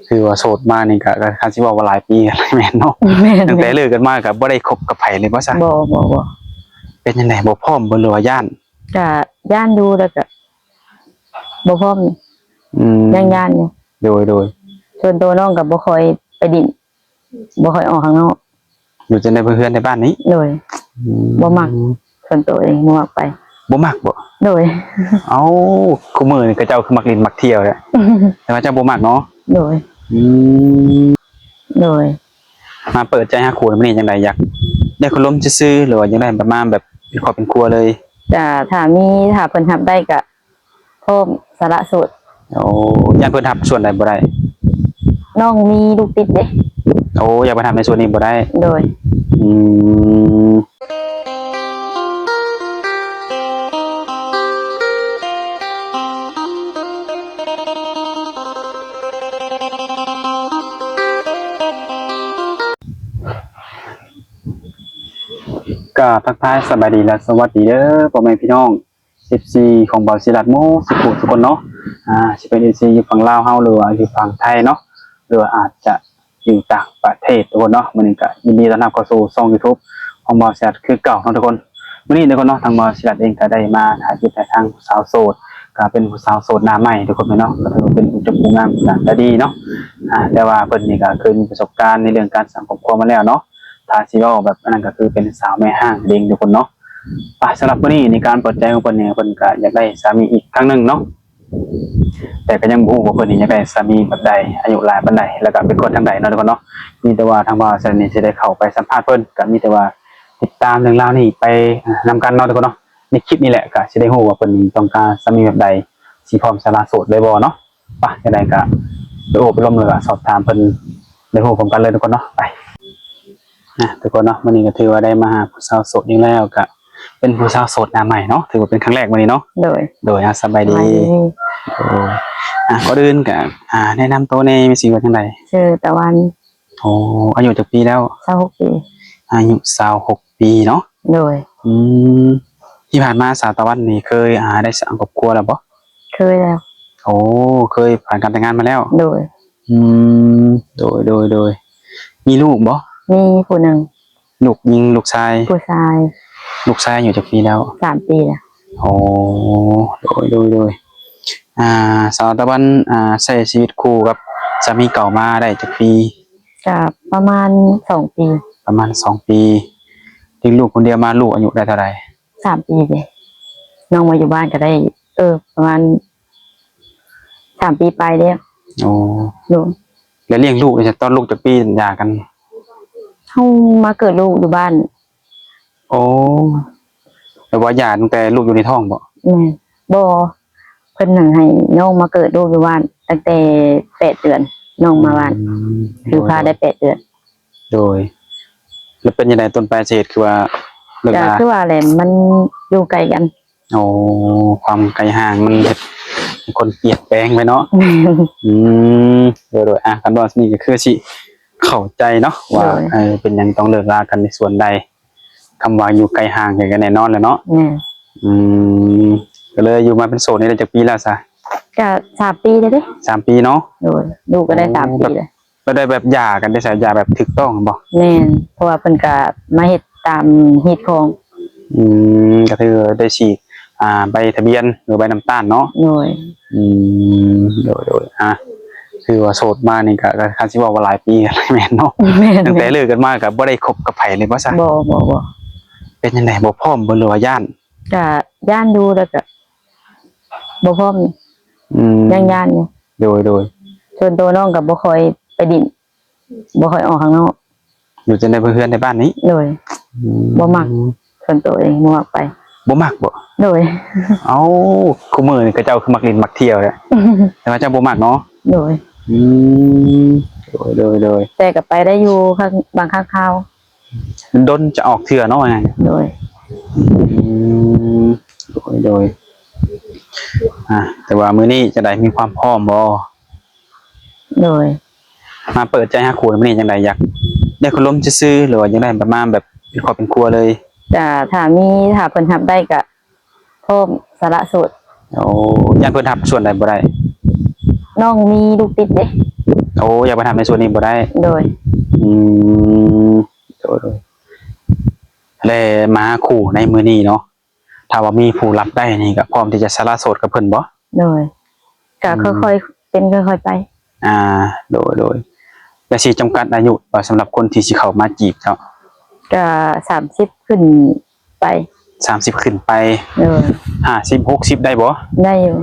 คือว่าโสดมานี่ก็คันสิว่าหลายปีอะไรแม่นเนาะตั้งแต่เลิกกันมาก็บ่ได้คบกับไผเลยบ่ซะบ่เป็นจังได๋บ่พร้อมบ่หรือว่าย้านก็ย่านดูแล้วก็บ่พร้อมยังย่านอยู่โดยส่วนตัวน้องก็บ่ค่อยไปดินบ่ค่อยออกข้างนอกอยู่แต่ในเพื่อนในบ้านนี้โดยบ่มักส่วนตัวเองบ่มักไปบ่มักบ่โดยเอ้าคุมื้อนี่ก็เจ้าคือมักเล่นมักเที่ยวแหละแต่ว่าเจ้าบ่มักเนาะโดยโดยมาเปิดใจหาคู่มื้อนี้จังไดอยากได้คนล้มซื่อๆหรือว่าจังได๋ประมาณแบบเป็นครอบเป็นครัวเลยจ้ะถ้าเพิ่นรับได้ก็พร้อมสละโสดโอ้อยากเพิ่นรับส่วนใดบ่ได้น้องมีลูกติดเด้โอ้อยากไปทำในส่วนนี้บ่ได้โดยก็ทักทายสบายดีและสวัสดีเด้อพ่อแม่พี่น้อง FC ของบ่าวศิลัดโมสุขุทุกคนเนาะสิเป็น FC อยู่ฝั่งลาวเฮาหรือว่าอยู่ฝั่งไทยเนาะหรือว่าอาจจะอยู่ต่างประเทศทุกคนเนาะมื้อนี้ก็ยินดีต้อนรับเข้าสู่ช่อง YouTube ของบ่าวศิลัดคือเก่าเนาะทุกคนมื้อนี้ทุกคนเนาะทางบ่าวศิลัดเองก็ได้มาถ่ายคลิปทางสาวโสดก็เป็นผู้สาวโสดหน้าใหม่ทุกคนเนาะก็ถือว่าเป็นผู้จับผู้งามหน้าตาดีเนาะแต่ว่าเพิ่นนี่ก็เคยมีประสบการณ์ในเรื่องการสร้างครอบครัวมาแล้วเนาะถ้าสิเว้าแบบนั้นก็คือเป็นสาวแม่ห้างเด้งทุกคนเนาะสำหรับวันนี้ในการเปิดใจของเพิ่นเนี่ยเพิ่นก็อยากได้สามีอีกครั้งนึงเนาะแต่ก็ยังบ่ฮู้ว่าเพิ่นนี่อยากได้สามีแบบใดอายุหลายปานใดแล้วก็เป็นคนทางใดเนาะทุกคนเนาะมีแต่ว่าทางบ่าวซั่นนี่สิได้เข้าไปสัมภาษณ์เพิ่นก็มีแต่ว่าติดตามเรื่องราวนี้ไปนำกันเนาะทุกคนเนาะในคลิปนี้แหละก็สิได้ฮู้ว่าเพิ่นนี่ต้องการสามีแบบใดสิพร้อมสละโสดเลยบ่เนาะจังได๋ก็ไปโอ้ไปล้มเลยสอบถามเพิ่นได้ฮู้พร้อมกันเลยทุกคนเนาะไปทุกคนเนาะวันนี้ก็ถือว่าได้มาหาผู้สาวโสดอีกแล้วก็เป็นผู้สาวโสดหน้าใหม่เนาะถือว่าเป็นครั้งแรกวันนี้เนาะโดยสบายดีก่อนอื่นก็แนะนำตัวในมีสิ่งว่าจังไดชื่อตะวันโอ้อายุจักปีแล้ว26ปีอายุ26ปีเนาะโดยที่ผ่านมาสาวตะวันนี่เคยได้สร้างครอบครัวแล้วบ่เคยแล้วโอ้เคยผ่านการแต่งงานมาแล้วโดยโดยมีลูกบ่มีผู้หนึ่งลูกยิงลูกชายผู้ชายลูกชายอยู่จักปีแล้ว3ปีแล้วโอ้โดยสาวตะวันใช้ชีวิตคู่กับสามีเก่ามาได้จักปีก็ประมาณ2ปีประมาณ2ปีเลี้ยงลูกคนเดียวมาลูกอายุได้เท่าไหร่3ปีเด้น้องมาอยู่บ้านก็ได้ประมาณ3ปีไปแล้วโอ้แล้วเลี้ยงลูกจะตอนลูกจักปีหย่ากันเฮามาเกิดลูกอยู่บ้านโอ้แต่ว่าหย่าตั้งแต่ลูกอยู่ในท้องบ่บ่เพิ่นนั่นให้น้องมาเกิดลูกอยู่บ้านตั้งแต่8เดือนน้องมาบ้านคือพาได้8เดือนโดยแล้วเป็นยังไงต้นปลายเหตุคือว่าเลิกคือว่าแหละมันอยู่ไกลกันโอ้ความไกลห่างมันคนเปลี่ยนแปลงไปเนาะโดยกันว่านี่ก็คือสิเข้าใจเนาะว่าเป็นยังต้องเลิกลากันในส่วนใดคำว่าอยู่ไกลห่างกันแน่นอนแล้วเนาะก็เลยอยู่มาเป็นโสดนี่ได้จากปีแล้วซะก็3ปีแล้วเด้3ปีเนาะโดยลูกก็ได้3ปีแล้วก็ได้แบบหย่ากันได้ใช้หย่าแบบถูกต้องบ่แม่นเพราะว่าเพิ่นก็มาเฮ็ดตามฮีตของก็คือได้ฉีกใบทะเบียนหรือใบน้ำตาลเนาะโดยโดยคือว่าโสดมานี่ก็คันสิว่าหลายปีอะไรแม่นเนาะตั้งแต่เลิกกันมาก็บ่ได้คบกับไผเลยบ่ซะบ่เป็นจังได๋บ่พร้อมบ่หรือว่าย้านก็ย่านดูแล้วก็บ่พร้อมยังย่านอยู่โดยส่วนตัวน้องก็บ่ค่อยไปดินบ่ค่อยออกข้างนอกอยู่แต่ในเพื่อนในบ้านนี้โดยบ่มักส่วนตัวเองบ่มักไปบ่มักบ่โดยเอ้าคุมื้อนี่ก็เจ้าคือมักเล่นมักเที่ยวแหละแต่ว่าเจ้าบ่มักเนาะโดยแต่ก็ไปได้อยู่บางครั้งคราวดนจะออกเทื่อเนาะว่าไงโดยแต่ว่ามื้อนี้จะได้มีความพร้อมบ่โดยมาเปิดใจหาคู่มื้อนี้จังไดอยากได้คนล้มซื่อๆหรือว่าจังได๋ประมาณแบบเป็นครอบเป็นครัวเลยจ้ะถ้าเพิ่นรับได้ก็พร้อมสละโสดโอ้ยังเพิ่นรับส่วนใดบ่ได้น้องมีลูกติดเด้ โอ้อยากไปทำในส่วนนี้บ่ได้ โดย อืมโดยเลยมาขู่ในมือนี้เนาะถ้าว่ามีผู้รับได้นี่ก็พร้อมที่จะสละโสดกับเพิ่นบ่ โดยก็ค่อยๆเป็นค่อยๆไป อ่าโดยและสิจำกัดอายุว่าสำหรับคนที่สิเข้ามาจีบเนาะ ก็30ขึ้นไป 30ขึ้นไป โดย 50 60ได้บ่ ได้อยู่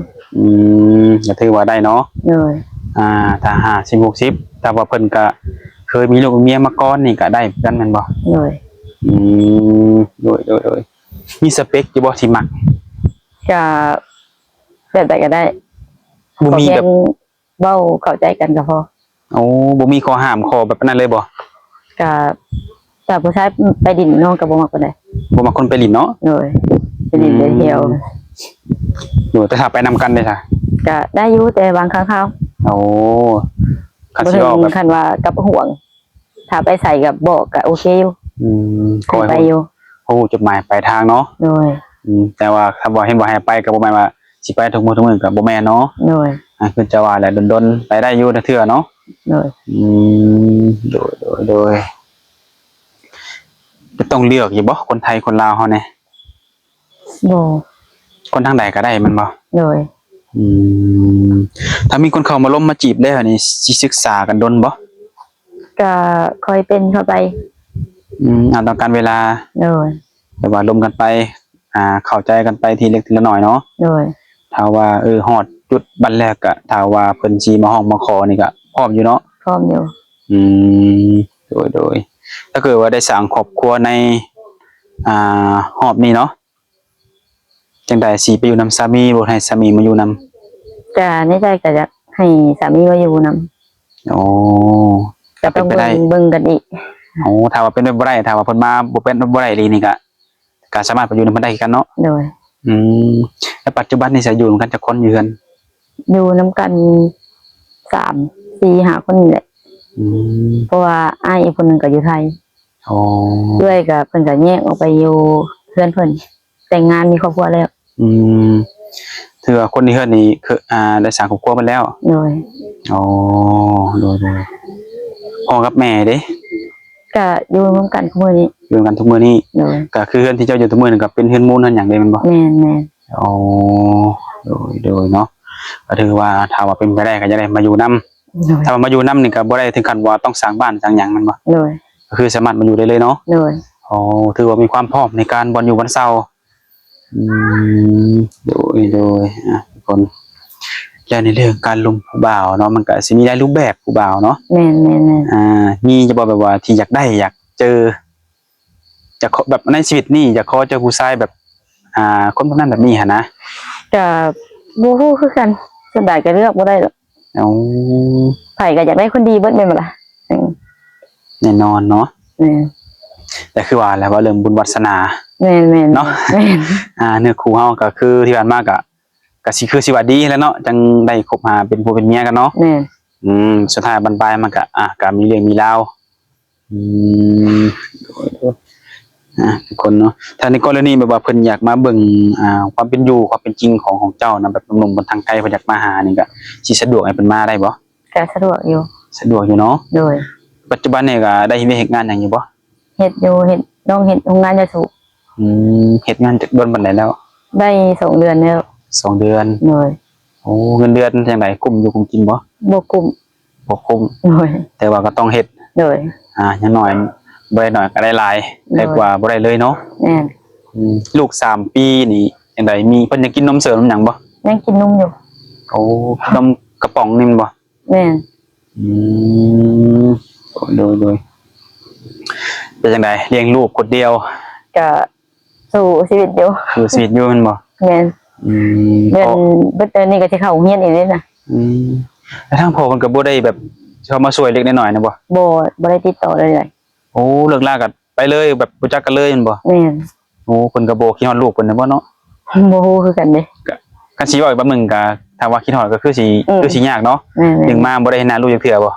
ก็ถือว่าได้เนาะ โดย ถ้า50 60แต่ว่าเพิ่นก็เคยมีลูกมีเมียมาก่อนนี่ก็ได้กันแม่นบ่ โดย อืมโดยมีสเปคอยู่บ่ที่มัก ก็แบบใดก็ได้ บ่มี ขอ แบ เพีย บ งเว้าเข้าใจกันก็พอ โอ้บ่มีข้อห้ามข้อแบบนั้นเลยบ่ ก็แต่ผู้ชายไปดินน้องก็บ่มักปานใด บ่มักคนไปลิ้นเนาะ โดยไปดินไปเที่ยว แต่ถ้าไปนำกันได้ซะ ก็ได้อยู่แต่บางครั้งคราว โอ้คัน บ่ สิ ถึ ออก ง แบบ ขั้นว่ากับห่วง ถ้าไปใส่กับบอกก็โอเคอยู่ คอย ไปอยู่ โอ้จุดหมายปลายทางเนาะ โดย แต่ว่าถ้าบ่เห็นว่าให้ไปก็บ่แม่นว่าสิไปทุกมื้อทุกมื้อก็บ่แม่นเนาะ โดย คือจะว่าแหละดนๆไปได้อยู่เทื่อเนาะ โดย โดยจะต้องเลือกอยู่บ่คนไทยคนลาวเฮาเนี่ย โดย คนทางใดก็ได้มันบ่ โดย ถ้ามีคนเข้ามาล้มมาจีบแล้วนี่สิศึกษากันดนบ่ ก็ค่อยเป็นเข้าไป ต้องการเวลา โดย แต่ว่าล้มกันไปเข้าใจกันไปทีเล็กทีละน้อยเนาะ โดย ถ้าว่าฮอดจุดบัดแรกก็ถ้าว่าเพิ่นสิมาห้องมาขอนี่ก็พร้อมอยู่เนาะ พร้อมอยู่ โดยถ้าเกิดว่าได้สร้างครอบครัวในหอบนี้เนาะจังได๋สิไปอยู่นำสามีบ่ให้สามีมาอยู่นำ ก็ในใจก็อยากให้สามีมาอยู่นำ โอ้ ก็ต้อง เป็นไปได้ เบิ่งกันอีก ถ้าว่าเป็นไปบ่ได้ถ้าว่าเพิ่นมาบ่เป็นบ่ได้อีหลีนี่ก็สามารถไปอยู่นำเพิ่นได้คือกันเนาะ โดย แล้วปัจจุบันนี่สิอยู่นำกันจักคนอยู่กัน อยู่นํกัน3 4 5คนนี่แหละ เพราะว่าอ้ายอีกคนหนึงก็อยู่ไทย อ๋อ ด้วยก็เพิ่นก็แยกออกไปอยู่เพื่อนเพิ่นแต่งงานมีครอบครัวแล้ว ถือว่าคนที่เฮือนนี่คือได้สร้างครอบครัวมาแล้ว โดย อ๋อโดยพ่อกับแม่เด้ ก็อยู่ร่วมกันคุมื้อนี้ อยู่กันทุกมื้อนี้ โดย ก็คือเฮือนที่เจ้าอยู่ทุกมื้อนี่ก็เป็นเฮือนมูลเฮือนหยังเด้แม่นบ่ แม่น อ๋อโดยเนาะก็ถือว่าถ้าว่าเป็นไปได้ก็จะได้มาอยู่นำ ๆโดย ถ้าว่ามาอยู่นำนี่ก็บ่ได้ถึงขั้นว่าต้องสร้างบ้านสร้างหยังแมันบ่ โดย ก็คือสามารถมาอยู่ได้เลยเนาะ โดย อ๋อถือว่ามีความพร้อมในการบ่อยู่วันเสาร์โดยทุกคนแล้วในเรื่องการลงผู้บ่าวเนาะมันก็สิมีหลายรูปแบบผู้บ่าวเนาะ แม่น มีจะบอกแบบว่าที่อยากได้อยากเจอจะขอแบบในชีวิตนี่อยากขอเจอผู้ชายแบบคนแบบนั้นแบบนี้หั่นนะ ๆก็บ่ฮู้คือกันส่วนใหญ่ก็เลือกบ่ได้หรอก เอา ไผก็อยากได้คนดีเบิดแม่นบ่ล่ะ แน่นอนเนาะ แม่น แต่คือว่าแล้วว่าเรื่องบุญวาสนา แม่น เนาะ แม่น เนื้อคู่เฮาก็คือที่ผ่านมาก็สิคือสิว่าดีแหล้วเนาะจังได้คบหาเป็นผัวเป็นเมียกันเนาะ แม่น สุดท้ายบรรปลายมันก็มีเรื่องมีราวทุกคนเนาะถ้าในกรณีแบบว่าเพิ่นอยากมาเบิ่งความเป็นอยู่ความเป็นจริงของเจ้านะแบบหนุ่มๆบนทางไกลเพิ่นอยากมาหานี่ก็สิสะดวกให้เพิ่นมาได้บ่ ก็สะดวกอยู่ สะดวกอยู่เนาะ โดย ปัจจุบันนี่ก็ได้เฮ็ดงานหยังอยู่บ่ เฮ็ดอยู่เฮ็ดน้องเฮ็ดโรงงานยาสูบ เฮ็ดงานจักเดือนปานใดแล้ว ได้2 เดือนแล้ว 2 เดือน โดย โอ้เงินเดือนจังไดคุ้มอยู่คุ้มกินบ่ บ่กุ้ม บ่คุ้ม โดย แต่ว่าก็ต้องเฮ็ด โดย อย่างน้อยบ่ได้น้อยก็ได้หลายได้กว่าบ่ได้เลยเนาะ แม่น ลูก3 ปีนี่จังไดมีเพิ่นยังกินนมเสริมหยังบ่ ยังกินนมอยู่ โอ้นมกระป๋องนี่มันบ่ แม่น โดยเป็นจังไดเลี้ยงลูกคนเดียว ก็สู้ชีวิตอยู่ คือชีวิตอยู่แมันบ่ แม่น เดือน พ่อ เบิดเดือนนี้ก็สิเข้าโรงเรียนอีกเลยนะ แล้วทางพ่อเพิ่นก็บ่ได้แบบเข้ามาช่วยเล็กน้อยๆนะบ่ บ่ได้ติดต่อเลยเลย โอ้เลิกลากันไปเลยแบบรู้จักกันเลยแม่นบ่ แม่น โอ้เพิ่นก็บ่คิดฮอดลูกเพิ่นนะบ่เนาะ บ่ฮู้คือกันเด้ คันสิเว้าอีกแบบหนึงก็ถ้าว่าคิดฮอดก็คือสิยากเนาะ แม่น ถึงมาบ่ได้เห็นหน้าลูกจักเทื่อบ่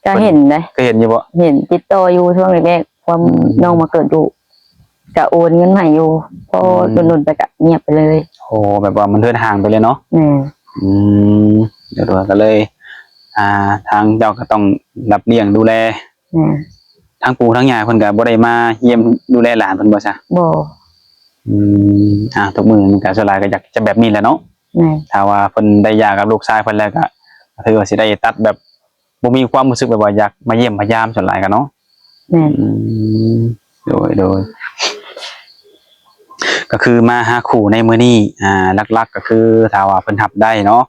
ก็เห็นได้ เคยเห็นอยู่บ่ เห็นติดต่ออยู่ช่วงแรกๆความน้องมาเกิดลูกก็โอนเงินให้อยู่พอโดนๆไปก็เงียบไปเลย โอ้แบบว่ามันเดินห่างไปเลยเนาะ แม่น เดี๋ยวก็เลย ทางเจ้าก็ต้องรับเลี้ยงดูแล แม่น ทั้งปู่ทั้งย่าเพิ่นก็บ่ได้มาเยี่ยมดูแลหลานเพิ่นบ่ซะ บ่ ทุกมื้อมันก็ส่วนหลายก็อยากจะแบบนี้แหละเนาะ แม่น ถ้าว่าเพิ่นได้หย่ากับลูกชายเพิ่นแล้วก็ถือว่าสิได้ตัดแบบบ่มีความรู้สึกแบบว่าอยากมาเยี่ยมมายามส่วนหลายกันเนาะ แม่น โดยก็คือมาหาคู่ในมื้อนี้หลักๆก็คือถ้าว่าเพิ่นรับได้เนาะ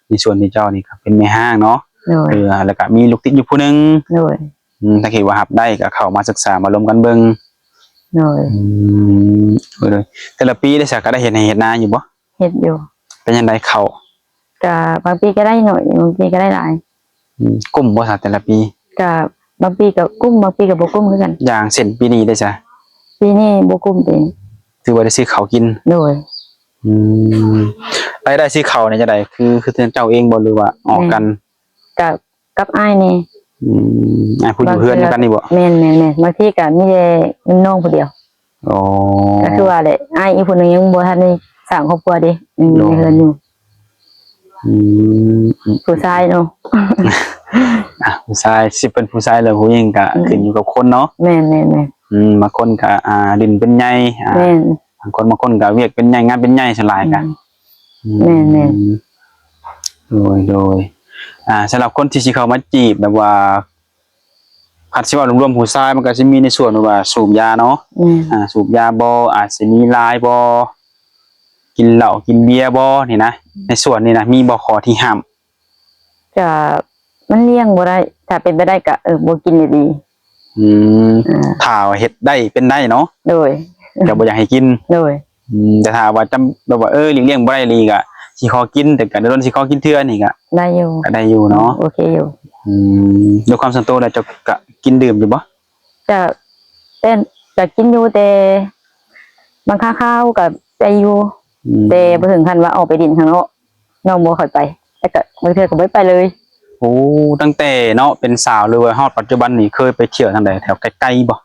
ในส่วนที่เจ้านี่ก็เป็นแม่ห้างเนาะ โดย แล้วก็มีลูกติดอยู่ผู้หนึง โดย ถ้าคิดว่ารับได้ก็เข้ามาศึกษามาร่วมกันเบิ่ง โดย โดยแต่ละปีได้สักก็ได้เฮ็ดให้เฮ็ดนาอยู่บ่ เฮ็ดอยู่ เป็นจังไดเข้า ก็บางปีก็ได้หน่อยบางปีก็ได้หลาย กุ้มบ่ซะแต่ละปี ก็บางปีก็กุ้มบางปีก็บ่กุ้มคือกัน อย่างเช่นปีนี้ได้จ้ะ ปีนี้บ่กุ้มเป็น ถือว่าได้ซื้อข้าวกิน โดย รายได้ซื้อข้าวเนี่ยจะได้คือเจ้าเองบ่หรือว่าออกกัน กับอ้ายนี่ ผู้อยู่เพื่อนกันนี่บ่ แม่นบางทีก็มีแต่น้องผู้เดียว อ๋อ ก็คือว่าแหละอ้ายอีกคนนึงยังบ่ทันได้สร้างครอบครัวเด้ยังอยู่ในเรือนอยู่ผู้ชายเนาะ ผู้ชายสิเป็นผู้ชายหรือผู้หญิงก็ขึ้นอยู่กับคนเนาะ แม่น บางคนก็ดินเป็นใหญ่ แม่น บางคนก็เวียกเป็นใหญ่งานเป็นใหญ่สลายกัน แม่น โดยสำหรับคนที่สิเข้ามาจีบแบบว่าคัดสิว่ารวมๆผู้ชายมันก็สิมีในส่วนว่าสูบยาเนาะสูบยาบ่อาจสิมีลายบ่กินเหล้ากินเบียร์บ่นี่นะในส่วนนี้นะมีบ่ข้อที่ห้าม ก็มันเลี้ยงบ่ได้ถ้าเป็นไปได้ก็บ่กินดี ถ้าเฮ็ดได้เป็นได้เนาะ โดย ก็บ่อยากให้กิน โดย แต่ถ้าว่าจำแบบว่าเลี้ยงบ่ได้ลีก็สิขอกินแต่ก็โดนสิขอกินเทื่อนี่ก็ ได้อยู่ ก็ได้อยู่เนาะ โอเคอยู่ ด้วยความส่วนตัวแล้วจะก็กินดื่มอยู่บ่ จะจะกินอยู่แต่บางข้าวกับใจอยู่แต่บ่ถึงขั้นว่าออกไปดินข้างนอกน้องบ่ค่อยไปแต่ก็บางเทื่อก็บ่ไปเลย โอ้ตั้งแต่เนาะเป็นสาวเลยว่าฮอดปัจจุบันนี่เคยไปเที่ยวทางใดแถวใกล้ๆบ่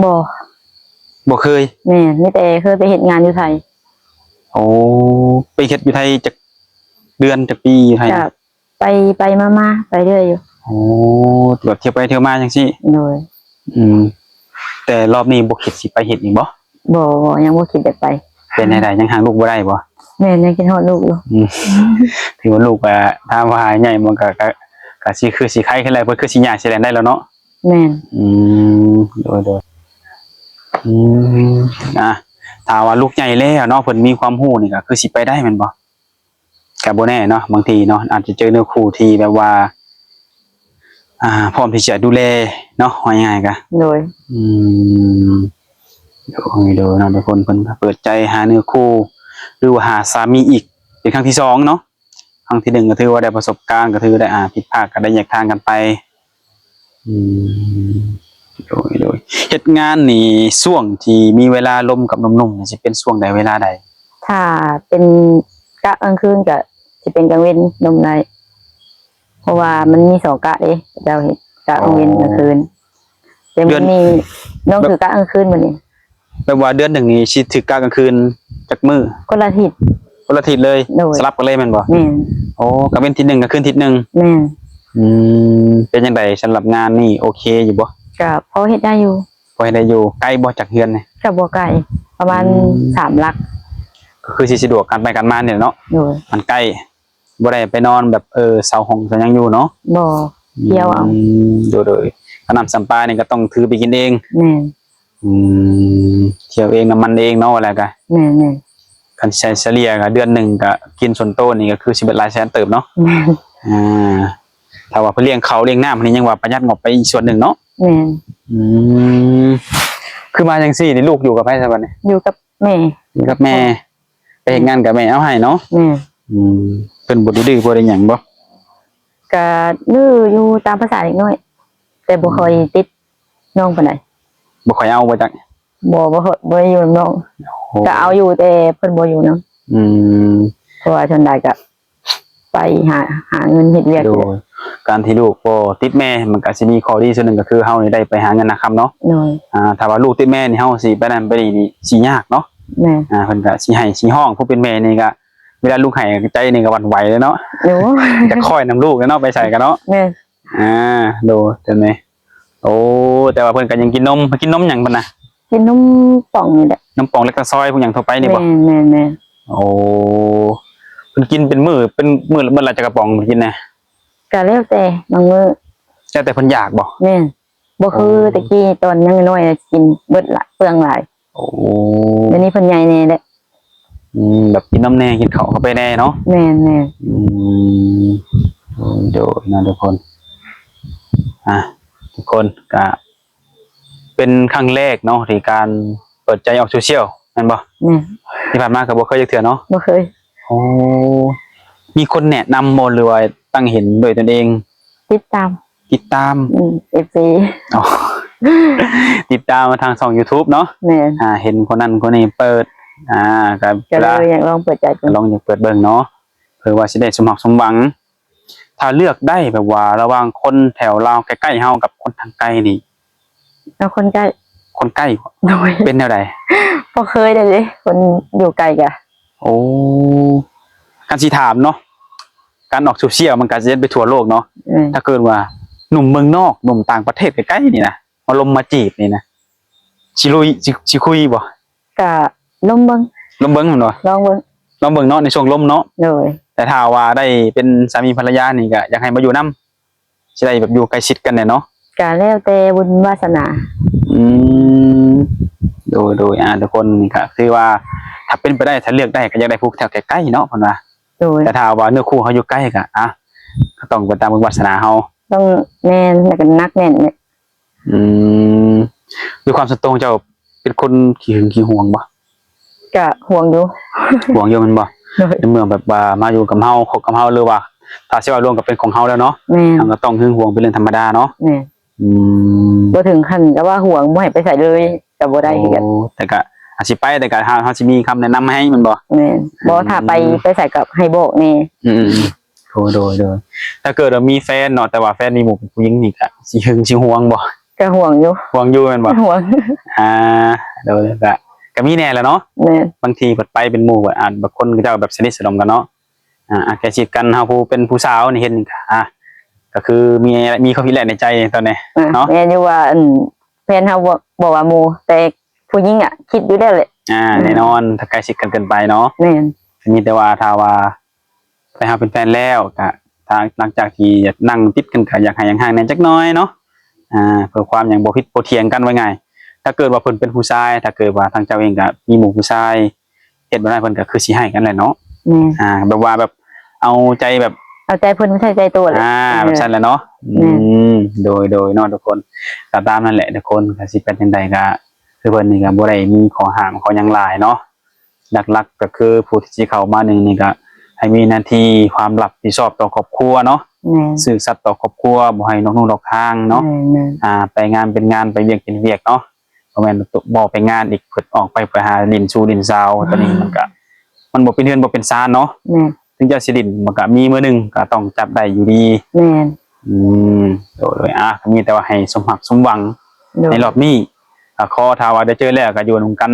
บ่ บ่เคย แม่มีแต่เคยไปเฮ็ดงานอยู่ไทย โอ้ไปเฮ็ดอยู่ไทยจักเดือนจักปีอยู่ไทย ก็ไปมาๆไปเรื่อยอยู่ โอ้แบบเที่ยวไปเที่ยวมาจังซี่ โดย แต่รอบนี้บ่คิดสิไปเฮ็ดอีกบ่ บ่ยังบ่คิดจะไป เป็นจังไดยังหาลูกบ่ได้บ่ แม่ยังคิดฮอดลูกอยู่ ถือว่าลูกถามว่าใหญ่มันก็สิคือสิไข้ขึ้นแล้วเพิ่นคือสิย่างสิแล่นได้แล้วเนาะ แม่น โดยถ้าว่าลูกใหญ่แล้วเนาะเพิ่นมีความรู้นี่ก็คือสิไปได้แม่นบ่ก็บ่แน่เนาะบางทีเนาะอาจจะเจอเนื้อคู่ที่แบบว่าพร้อมที่จะดูแลเนาะว่าง่ายๆก็ โดย โดยเนาะทุกคนเพิ่นเปิดใจหาเนื้อคู่หรือว่าหาสามีอีกเป็นครั้งที่2เนาะครั้งที่1ก็ถือว่าได้ประสบการณ์ก็ถือได้ผิดพลาดก็ได้แยกทางกันไปโดยเฮ็ดงานนี่ช่วงที่มีเวลาลมกับหนุ่มๆนี่สิเป็นช่วงใดเวลาใด ถ้าเป็นกะกลางคืนก็สิเป็นกลางเว้นนมได้เพราะว่ามันมี2กะเด้เจ้าเฮ็ดกะกลางเว้นกลางคืนแต่มันมีน้องคือกะกลางคืนมื้อนี้ แปลว่าเดือนหนึ่งนี้สิถึกกลางคืนจักมื้อ คนละทิศ คนละทิศเลย โดย สลับกันเลยแม่นบ่ แม่น โอ้ก็เป็นทิศหนึ่งก็คืนทิศหนึ่ง แม่น เป็นจังไดสำหรับงานนี่โอเคอยู่บ่ ก็พอเฮ็ดได้อยู่ พอให้ได้อยู่ใกล้บ่จากเฮือนนี่ ก็บ่ไกลประมาณ3หลัก ก็คือสิสะดวกกันไปกันมาเนี่ยเนาะ โดย มันใกล้บ่ได้ไปนอนแบบเสาห้องซะยังอยู่เนาะ บ่เที่ยวเอา โดยขนำสัมปานี่ก็ต้องถือไปกินเอง แม่น เที่ยวเองน้ำมันเองเนาะว่าแล้วก็ แม่น คันใช้เฉลี่ยก็เดือนหนึงก็กินส่วนโตวนี่ก็คือสิเบิดหลายแสนเติบเนาะ แม่น ถ้าว่าเพื่อเลี้ยงเขาเลี้ยงน้ำอันนี้ยังว่าประหยัดงบไปอีกส่วนหนึ่งเนาะ แม่น คือมาจังซี่นี่ลูกอยู่กับไผซะบัดนี้ อยู่กับแม่ อยู่กับแม่ไปเฮ็ดงานกับแม่เอาให้เนาะ แม่น เพิ่นบ่ดื้อบ่ได้หยังบ่ ก็ดื้ออยู่ตามภาษาเด็กน้อย แต่บ่ค่อยติดน้องปานใด บ่ค่อยเอาบ่จัก บ่ค่อยบ่ได้อยู่กับน้องก็เอาอยู่แต่เพิ่นบ่อยู่นำเพราะว่าชนใดก็ไปหาเงินเฮ็ดเวียก โดยการที่ลูกบ่ติดแม่มันก็สิมีข้อดีส่วนหนึ่งก็คือเฮานี่ได้ไปหาเงินนะครับเนาะ น้อย ถ้าว่าลูกติดแม่นี่เฮาสิไปนั่นไปนี่สิยากเนาะ แม่ เพิ่นก็สิให้สิห้องผู้เป็นแม่นี่ก็ วลาลูกให้ใจนี่ก็หวั่นไหวเลยเนาะ หนู จะค่อยนำลูกแล้วเนาะไปใส่กันเนาะ แม่น ดูเห็นไหมโอ้แต่ว่าเพิ่นก็ยังกินนมเพิ่นกินนมหยังเพิ่นน่ะ กินนมป่องนี่แหละ นมป่องเล็กตะซอยพวกหยังทั่วไปนี่บ่ แม่น โอ้เพิ่นกินเป็นมื้อละจักกระป๋องเพิ่นกินนะ ก็แล้วแต่บางมื้อ แต่เพิ่นอยากบ่ แม่นบ่คือตะกี้ตอนยังน้อยกินเบิดหลายเปลืองหลาย โอ้ เดี๋ยวนี้เพิ่นใหญ่แน่แหละ แบบกินน้ำแน่กินข้าวเข้าไปแน่เนาะ แม่น อืมเดี๋ยวนะทุกคนทุกคนก็เป็นครั้งแรกเนาะที่การเปิดใจออกโซเชียลนั่นบ่ แม่น ที่ผ่านมาก็บ่เคยจักเทื่อเนาะ บ่เคย โอ้มีคนแนะนำบ่หรือว่าตั้งเห็นด้วยตนเอง ติดตาม ติดตาม FC อ๋อ ติดตามมาทางช่อง YouTube เนาะ แม่น เห็นคนนั้นคนนี้เปิดก็ ก็เลยอยากลองเปิดใจดู ลองอยากเปิดเบิ่งเนาะเพื่อว่าสิได้สมหวังถ้าเลือกได้แบบว่าระหว่างคนแถวลาวใกล้ๆเฮากับคนทางไกลนี่ แล้วคนใกล้ คนใกล้ โดย เป็นแนวใด บ่เคยเลยคนอยู่ไกลกะ โอ้การสิถามเนาะการออกโซเชียลมันก็จะไปทั่วโลกเนาะถ้าเกิดว่าหนุ่มเมืองนอกหนุ่มต่างประเทศใกล้ๆนี่นะมาลมมาจีบนี่นะสิลุยสิคุยบ่ ก็ลมเบิ่ง ลมเบิ่งมันบ่ ลองเบิ่ง ลองเบิ่งเนาะในช่วงลมเนาะ โดย แต่ถ้าว่าได้เป็นสามีภรรยานี่ก็อยากให้มาอยู่นำสิได้แบบอยู่ใกล้ชิดกันเนี่ยเนาะ ก็แล้วแต่บุญวาสนา อืมโดยทุกคนนี่ก็คือว่าถ้าเป็นไปได้ถ้าเลือกได้ก็อยากได้ผู้แถวใกล้ๆเนาะเพิ่นว่า โดย แต่ถ้าว่าเนื้อคู่เขาอยู่ใกล้ก็ก็ต้องไปตามบุญวาสนาเฮา ต้องแน่นแล้วก็นักแน่นเนี่ย อืมด้วยความสนตรงเจ้าเป็นคนขี้หึงขี้หวงบ่ ก็ห่วงอยู่ หวงอยู่มันบ่ โดย ในเมืองแบบว่ามาอยู่กับเฮาคบกับเฮาหรือว่าถ้าสิว่ารวมกับเป็นของเฮาแล้วเนาะ แม่น มันก็ต้องหึงหวงเป็นเรื่องธรรมดาเนาะ แม่น อืม บ่ถึงขั้นแต่ว่าห่วงบ่ให้ไปใส่เลยก็บ่ได้คือกัน โอ้แต่ก็อาจสิไปแต่ก็เฮาสิมีคำแนะนำให้มันบ่ แม่นบ่ถ้าไปใส่กับให้บอกแน่ อืมโดยถ้าเกิดว่ามีแฟนเนาะแต่ว่าแฟนมีหมู่เป็นผู้หญิงนี่ก็สิหึงสิหวงบ่ ก็ห่วงอยู่ หวงอยู่แม่นบ่ ห่วง โดยก็มีแน่แหละเนาะ แม่น บางทีเปิดไปเป็นหมู่แบบบางคนก็จะแบบสนิทสนมกันเนาะแกชิดกันเฮาผู้เป็นผู้สาวนี่เห็นก็ก็คือมีความคิดแหละในใจตอนนี้เนาะ แม่นอยู่ว่าแฟนเฮาบอกว่าหมู่แต่ผู้หญิงอ่ะคิดอยู่ได้แหละ แน่นอนถ้าใกล้ชิดกันเกินไปเนาะ แม่น มีแต่ว่าถ้าว่าไปหาเป็นแฟนแล้วก็ทางหลังจากที่อยากนั่งติดกันก็อยากให้ห่างๆแน่จักหน้อยเนาะเพื่อความอย่างบ่ผิดบ่เถียงกันไว้ง่ายถ้าเกิดว่าเพิ่นเป็นผู้ชายถ้าเกิดว่าทางเจ้าเองก็มีหมู่ผู้ชายเฮ็ดบ่ได้เพิ่นก็คือสิให้กันแหละเนาะ แม่น แบบว่าแบบเอาใจแบบ เอาใจเพิ่นไม่ใช่ใจตัวเลย แบบนั้นแหละเนาะโดยเนาะทุกคนก็ตามนั่นแหละทุกคนก็สิเป็นจังไดก็คือเพิ่นนี่ก็บ่ได้มีข้อห้ามข้อหยังหลายเนาะหลักๆก็คือผู้ที่สิเข้ามานี่ก็ให้มีหน้าที่ความรับผิดชอบต่อครอบครัวเนาะ แม่น ซื่อสัตย์ต่อครอบครัวบ่ให้นอกนุ่งนอกทางเนาะ แม่น ไปงานเป็นงานไปเวียกเป็นเวียกเนาะบ่แม่นบ่ไปงานอีกเพิ่นออกไปหาดินสู่ดินซาวตอนนี้มันบ่เป็นเฮือนบ่เป็นซานเนาะ แม่น ถึงจะสิดินมันก็มีมื้อหนึงก็ต้องจับได้อยู่ดี แม่น โดยก็มีแต่ว่าให้สมหวังสมหวัง โดย ในรอบนี้ขอถ้าว่าได้เจอแล้วก็อยู่นำกัน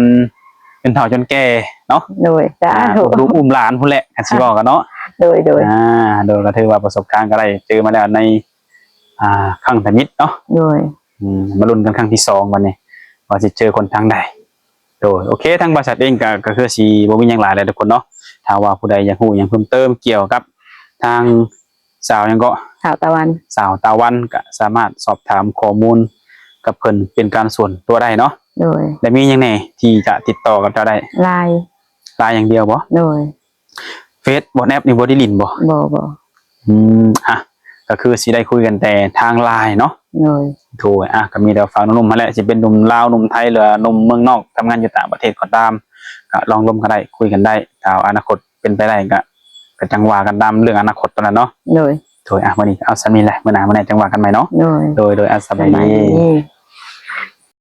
เป็นเฒ่าจนแก่เนาะ โดยสาธุ ลูกอุ้มหลานพุ่นแหละกันสิบอกกันเนาะ โดย โดยก็ถือว่าประสบการณ์ก็ได้เจอมาแล้วในครั้งทมิตเนาะ โดย มาลุ้นกันครั้งที่2วันนี้ว่าสิเจอคนทางใดโดยโอเคทางบริษัทเองก็คือสิบ่มีหยังหลายเลยทุกคนเนาะถ้าว่าผู้ใดอยากรู้หยังเพิ่มเติมเกี่ยวกับทางสาวหยังก็ สาวตะวัน สาวตาวันก็สามารถสอบถามข้อมูลกับเพิ่นเป็นการส่วนตัวได้เนาะ โดย และมีหยังแหน่ที่จะติดต่อกับเจ้าได้ ลาย ไลน์อย่างเดียวบ่ โดย เฟซบ่แอปนี่บ่ได้ลินบ่ บ่ ก็คือสิได้คุยกันแต่ทางไลน์เนาะ โดย โทรก็มีแต่ฟังหนุ่มๆมาแหละสิเป็นหนุ่มลาวหนุ่มไทยหรือหนุ่มเมืองนอกทำงานอยู่ต่างประเทศก็ตามก็ลองร่วมกันได้คุยกันได้ถ้าอนาคตเป็นไปได้ก็จังหวะกันตามเรื่องอนาคตตอนนั้นเนาะ โดย โดยวันนี้เอาสามีแหละมื้อหน้าจังหวะกันใหม่เนาะ โดย โดยสบายดี